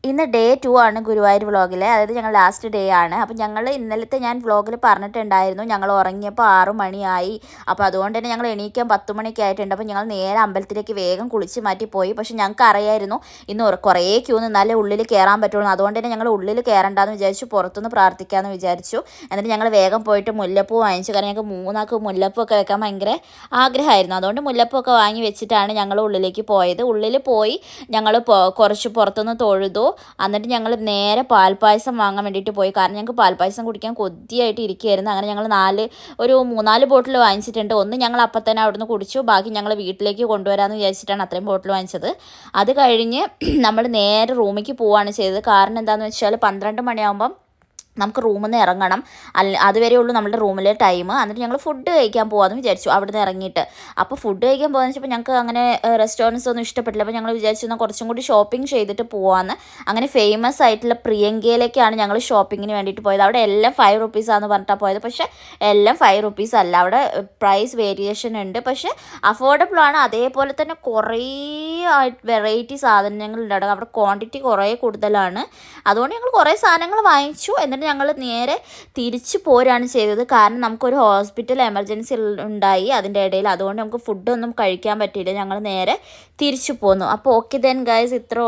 ഇന്ന് ഡേ 2 ആണ് ഗുരുവായൂർ വ്ളോഗിലെ, അതായത് ഞങ്ങൾ ലാസ്റ്റ് ഡേ ആണ്. അപ്പോൾ ഞങ്ങൾ ഇന്നലത്തെ ഞാൻ വ്ളോഗിൽ പറഞ്ഞിട്ടുണ്ടായിരുന്നു ഞങ്ങൾ ഉറങ്ങിയപ്പോൾ 6 മണിയായി. അപ്പോൾ അതുകൊണ്ട് തന്നെ ഞങ്ങൾ എണീക്കാൻ 10 മണിയൊക്കെ ആയിട്ടുണ്ട്. അപ്പോൾ ഞങ്ങൾ നേരെ അമ്പലത്തിലേക്ക് വേഗം കുളിച്ച് മാറ്റി പോയി. പക്ഷേ ഞങ്ങൾക്ക് അറിയായിരുന്നു ഇന്ന് കുറേ ക്യൂ നിന്നാലേ ഉള്ളിൽ കയറാൻ പറ്റുള്ളൂ. അതുകൊണ്ട് തന്നെ ഞങ്ങൾ ഉള്ളിൽ കയറണ്ടെന്ന് വിചാരിച്ചു, പുറത്തുനിന്ന് പ്രാർത്ഥിക്കാമെന്ന് വിചാരിച്ചു. എന്നിട്ട് ഞങ്ങൾ വേഗം പോയിട്ട് മുല്ലപ്പൂ വാങ്ങിച്ചു. കാരണം ഞങ്ങൾക്ക് 3 ആൾക്ക് മുല്ലപ്പൂ ഒക്കെ വെക്കാൻ ഭയങ്കര ആഗ്രഹമായിരുന്നു. അതുകൊണ്ട് മുല്ലപ്പൂ ഒക്കെ വാങ്ങി വെച്ചിട്ടാണ് ഞങ്ങൾ ഉള്ളിലേക്ക് പോയത്. ഉള്ളിൽ പോയി ഞങ്ങൾ കുറച്ച് പുറത്തുനിന്ന് തൊഴുതു. എന്നിട്ട് ഞങ്ങൾ നേരെ പാൽപ്പായസം വാങ്ങാൻ വേണ്ടിയിട്ട് പോയി. കാരണം ഞങ്ങൾക്ക് പാൽപ്പായസം കുടിക്കാൻ കൊതിയായിട്ട് ഇരിക്കുകയായിരുന്നു. അങ്ങനെ ഞങ്ങൾ 3-4 ബോട്ടിൽ വാങ്ങിച്ചിട്ടുണ്ട്. ഒന്ന് ഞങ്ങൾ അപ്പം തന്നെ അവിടുന്ന് കുടിച്ചു, ബാക്കി ഞങ്ങൾ വീട്ടിലേക്ക് കൊണ്ടുവരാമെന്ന് വിചാരിച്ചിട്ടാണ് അത്രയും ബോട്ടിൽ വാങ്ങിച്ചത്. അത് കഴിഞ്ഞ് നമ്മൾ നേരെ റൂമിലേക്ക് പോവുകയാണ് ചെയ്തത്. കാരണം എന്താണെന്ന് വെച്ചാൽ 12 മണിയാകുമ്പം നമുക്ക് റൂമിൽ നിന്ന് ഇറങ്ങണം. അതുവരെ ഉള്ളൂ നമ്മുടെ റൂമിലെ ടൈം. എന്നിട്ട് ഞങ്ങൾ ഫുഡ് കഴിക്കാൻ പോകാമെന്ന് വിചാരിച്ചു അവിടെ നിന്ന് ഇറങ്ങിയിട്ട്. അപ്പോൾ ഫുഡ് കഴിക്കാൻ പോകാമെന്ന് വെച്ചപ്പോൾ ഞങ്ങൾക്ക് അങ്ങനെ റെസ്റ്റോറൻറ്റ്സ് ഒന്നും ഇഷ്ടപ്പെട്ടില്ല. അപ്പോൾ ഞങ്ങൾ വിചാരിച്ചു കുറച്ചും കൂടി ഷോപ്പിംഗ് ചെയ്തിട്ട് പോകാമെന്ന്. അങ്ങനെ ഫേമസ് ആയിട്ടുള്ള പ്രിയങ്കയിലേക്കാണ് ഞങ്ങൾ ഷോപ്പിങ്ങിന് വേണ്ടിയിട്ട് പോയത്. അവിടെ എല്ലാം 5 റുപ്പീസാണെന്ന് പറഞ്ഞിട്ടാണ് പോയത്. പക്ഷേ എല്ലാം 5 റുപ്പീസ് അല്ല, അവിടെ പ്രൈസ് വേരിയേഷൻ ഉണ്ട്. പക്ഷേ അഫോർഡബിൾ ആണ്. അതേപോലെ തന്നെ കുറേ വെറൈറ്റി സാധനങ്ങളുണ്ട് അവിടെ. ക്വാണ്ടിറ്റി കുറേ കൂടുതലാണ്. അതുകൊണ്ട് ഞങ്ങൾ കുറേ സാധനങ്ങൾ വാങ്ങിച്ചു. എന്നിട്ട് ഞങ്ങൾ നേരെ തിരിച്ചു പോരാണ് ചെയ്തത്. കാരണം നമുക്കൊരു ഹോസ്പിറ്റൽ എമർജൻസി ഉണ്ടായി അതിൻ്റെ ഇടയിൽ. അതുകൊണ്ട് നമുക്ക് ഫുഡൊന്നും കഴിക്കാൻ പറ്റിയില്ല. ഞങ്ങൾ നേരെ തിരിച്ചു പോന്നു. അപ്പോൾ ഓക്കെ ദെൻ ഗൈസ്, ഇത്ര